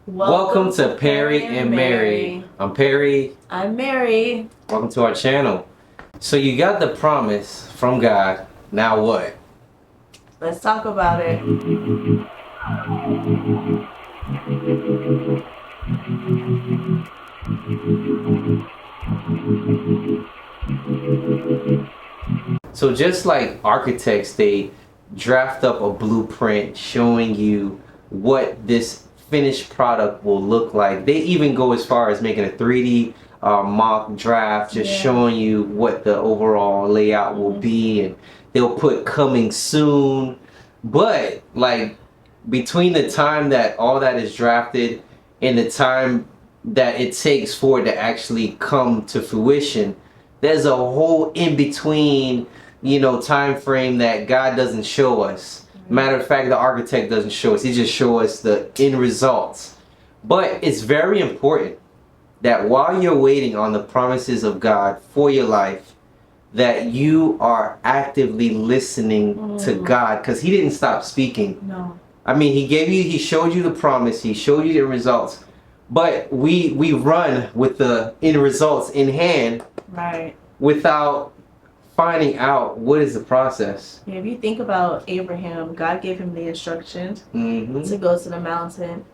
Welcome to Perry and Mary. I'm Perry. I'm Mary. Welcome to our channel. So you got the promise from God. Now what? Let's talk about it. So just like architects, they draft up a blueprint showing you what this finished product will look like. They even go as far as making a 3D mock draft, just showing you what the overall layout will be, and they'll put coming soon. But like between the time that all that is drafted and the time that it takes for it to actually come to fruition, there's a whole in between, time frame that God doesn't show us. Matter of fact, the architect doesn't show us. He just shows us the end results. But it's very important that while you're waiting on the promises of God for your life, that you are actively listening to God, because He didn't stop speaking. No. I mean, He showed you the promise, He showed you the results, but we run with the end results in hand, right, without finding out what is the process. Yeah, if you think about Abraham, God gave him the instructions to go to the mountain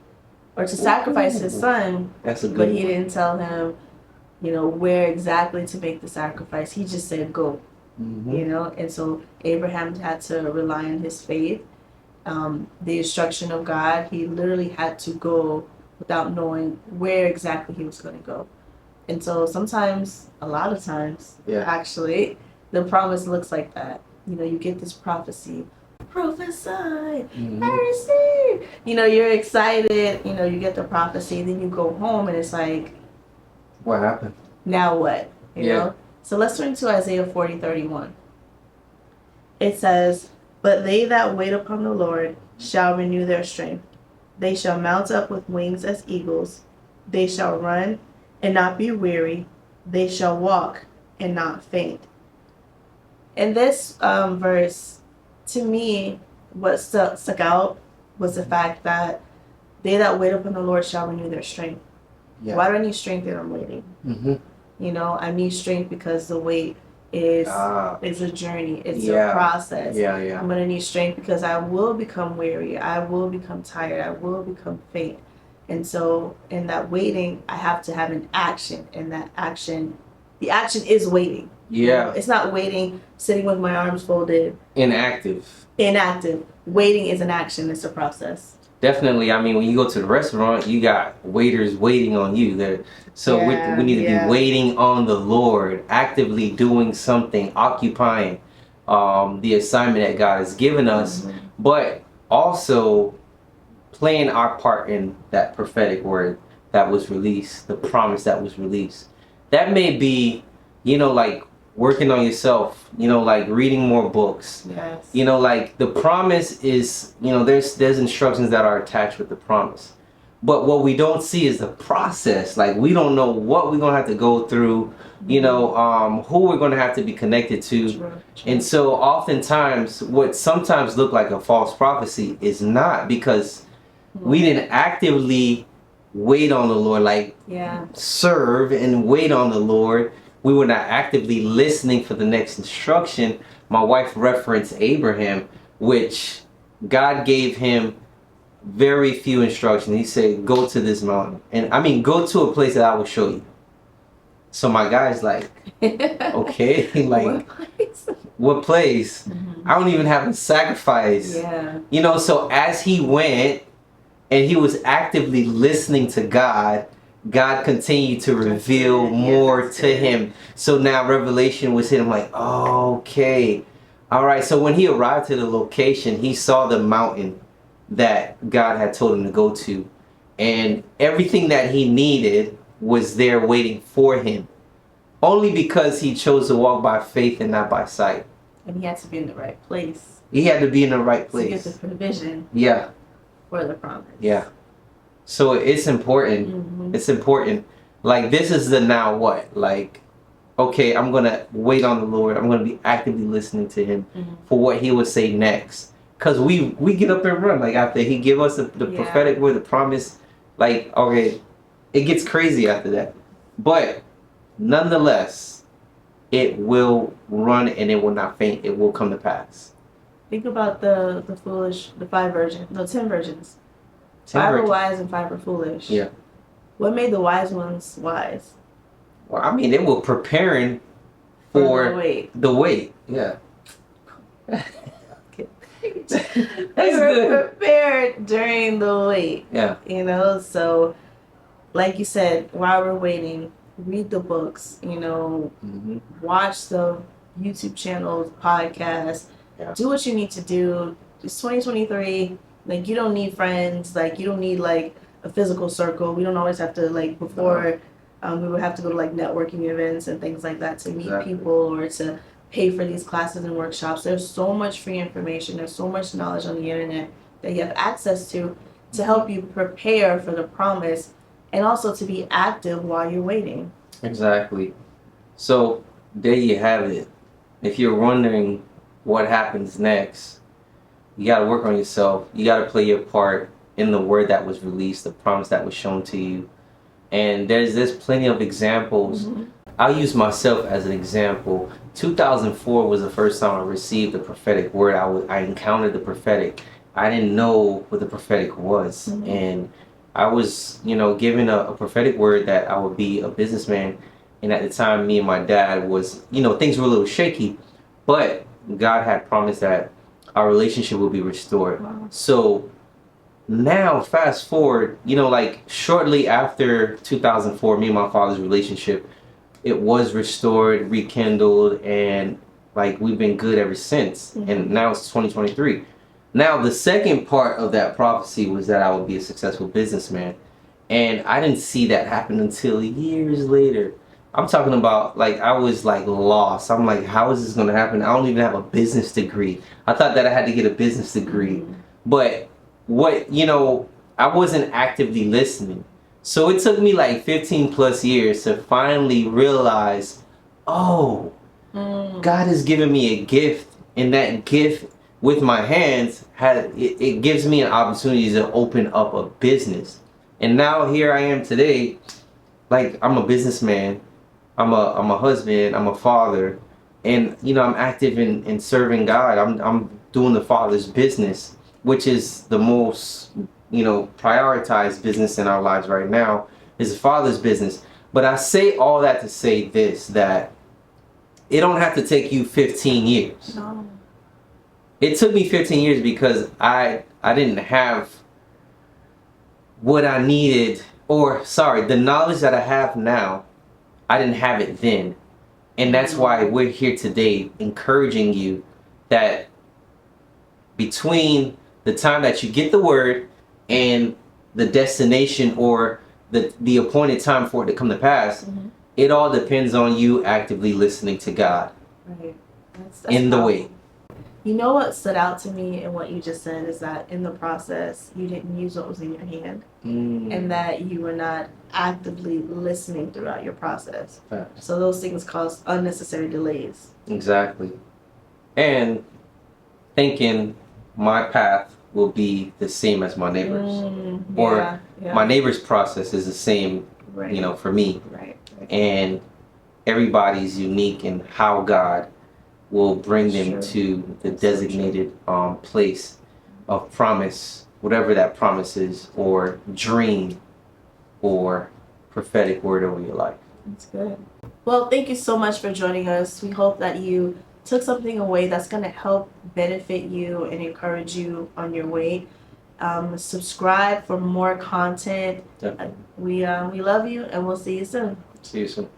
or to sacrifice his son. That's a good But He didn't tell him, where exactly to make the sacrifice. He just said go. And so Abraham had to rely on his faith, the instruction of God. He literally had to go without knowing where exactly he was going to go. And so sometimes, a lot of times, actually, the promise looks like that. You get this prophecy, prophesy, I receive. You're excited, you get the prophecy, then you go home and it's like, what happened? Now what? You know? So let's turn to Isaiah 40:31. It says, "But they that wait upon the Lord shall renew their strength. They shall mount up with wings as eagles. They shall run and not be weary. They shall walk and not faint." In this verse, to me, what stuck out was the fact that they that wait upon the Lord shall renew their strength. Why do I need strength when I'm waiting? I need strength because the wait is a journey. It's a process. I'm going to need strength because I will become weary. I will become tired. I will become faint. And so in that waiting, I have to have an action. And that action, the action is waiting. It's not waiting, sitting with my arms folded. Inactive. Waiting is an action. It's a process. Definitely. I mean, when you go to the restaurant, you got waiters waiting on you there. So we need to be waiting on the Lord, actively doing something, occupying the assignment that God has given us, but also playing our part in that prophetic word that was released, the promise that was released. That may be, like working on yourself, like reading more books. Like the promise is, there's instructions that are attached with the promise. But what we don't see is the process. Like we don't know what we're going to have to go through, who we're going to have to be connected to. True. And so oftentimes what sometimes look like a false prophecy is not, because we didn't actively wait on the Lord, like serve and wait on the Lord. We were not actively listening for the next instruction. My wife referenced Abraham, which God gave him very few instructions. He said, go to this mountain. And I mean, go to a place that I will show you. So my guy's like, okay, like, what place? I don't even have to sacrifice. So as he went and he was actively listening to God, God continued to reveal more to him. So now revelation was hitting, like, oh, okay. All right. So when he arrived to the location, he saw the mountain that God had told him to go to. And everything that he needed was there waiting for him. Only because he chose to walk by faith and not by sight. And he had to be in the right place. He had to be in the right place. To get the provision. For the promise. So it's important. It's important. Like, this is the now what? Like, okay, I'm going to wait on the Lord. I'm going to be actively listening to him for what he would say next. Because we get up and run. Like, after he give us the prophetic word, the promise, Like, okay, it gets crazy after that. But nonetheless, it will run and it will not faint. It will come to pass. Think about the 10 virgins. 10 5 are virgins. wise and 5 are foolish. Yeah. What made the wise ones wise? Well, I mean, they were preparing for the wait. Yeah. They were prepared during the wait. Yeah. You know, so like you said, while we're waiting, read the books, you know, watch the YouTube channels, podcasts, do what you need to do. It's 2023. Like, you don't need friends. Like, you don't need like a physical circle. We don't always have to, like, before we would have to go to like networking events and things like that to meet people or to pay for these classes and workshops. There's so much free information. There's so much knowledge on the internet that you have access to help you prepare for the promise and also to be active while you're waiting. Exactly. So there you have it. If you're wondering what happens next, you got to work on yourself. You got to play your part in the word that was released, the promise that was shown to you. And there's plenty of examples. I'll use myself as an example. 2004 was the first time I received the prophetic word. I encountered the prophetic. I didn't know what the prophetic was. And I was, given a prophetic word that I would be a businessman. And at the time, me and my dad was, things were a little shaky. But God had promised that our relationship will be restored. Wow. So now, fast forward, like shortly after 2004, me and my father's relationship, it was restored, rekindled, and like we've been good ever since. And now it's 2023. Now, the second part of that prophecy was that I would be a successful businessman. And I didn't see that happen until years later. I'm talking about, like, I was like lost. I'm like, how is this going to happen? I don't even have a business degree. I thought that I had to get a business degree. But I wasn't actively listening. So it took me like 15 plus years to finally realize, God has given me a gift, and that gift with my hands it gives me an opportunity to open up a business. And now here I am today, like I'm a businessman, I'm a husband, I'm a father, and I'm active in serving God. I'm doing the Father's business, which is the most prioritized business in our lives right now, is the Father's business. But I say all that to say this, that it don't have to take you 15 years. No. It took me 15 years because I didn't have what I needed, the knowledge that I have now, I didn't have it then. And that's why we're here today encouraging you that between the time that you get the word and the destination or the appointed time for it to come to pass, it all depends on you actively listening to God. Right. That's in the way. You know what stood out to me and what you just said is that in the process, you didn't use what was in your hand and that you were not actively listening throughout your process. Fact. So those things cause unnecessary delays. Exactly. And thinking my path will be the same as my neighbor's. Or my neighbor's process is the same, for me. Right. And everybody's unique in how God will bring them to the designated place of promise, whatever that promise is, or dream, or prophetic word over your life. That's good. Well, thank you so much for joining us. We hope that you took something away that's going to help benefit you and encourage you on your way. Subscribe for more content. We love you, and we'll see you soon. See you soon.